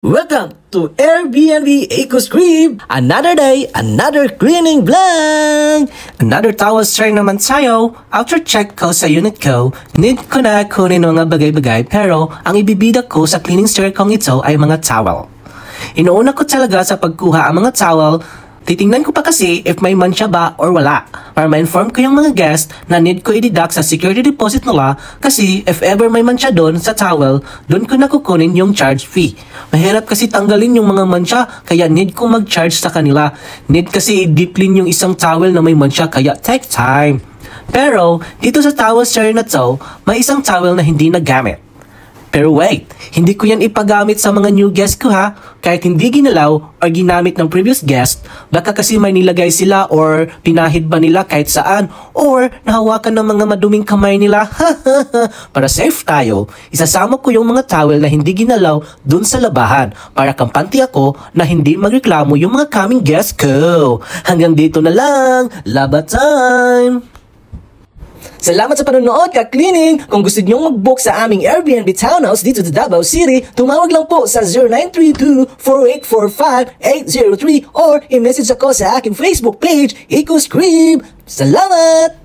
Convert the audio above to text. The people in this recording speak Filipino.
Welcome to Airbnb EcoScript! Another day, another cleaning vlog! Another towel tray naman tayo. After check ko sa unit ko, need ko na kunin mga bagay-bagay pero ang ibibida ko sa cleaning tray kong ito ay mga towel. Inuuna ko talaga sa pagkuha ang mga towel. Titingnan ko pa kasi if may mancha ba or wala para ma-inform ko yung mga guest na need ko i-deduct sa security deposit nila kasi if ever may mancha doon sa towel, doon ko na kukunin yung charge fee. Mahirap kasi tanggalin yung mga mancha kaya need ko mag-charge sa kanila. Need kasi i-deep clean yung isang towel na may mancha kaya take time. Pero dito sa towel share na to, may isang towel na hindi nagamit. Pero wait, hindi ko yan ipagamit sa mga new guest ko ha. Kahit hindi ginalaw or ginamit ng previous guest, baka kasi may nilagay sila or pinahid ba nila kahit saan or nahawakan ng mga maduming kamay nila. Para safe tayo, isasama ko yung mga towel na hindi ginalaw dun sa labahan para kampante ako na hindi magreklamo yung mga coming guest ko. Hanggang dito na lang, laba time! Salamat sa panonood, ka-cleaning! Kung gusto niyong mag-book sa aming Airbnb townhouse dito sa Davao City, tumawag lang po sa 0932-4845-803 or i-message ako sa aking Facebook page, EcoScript! Salamat!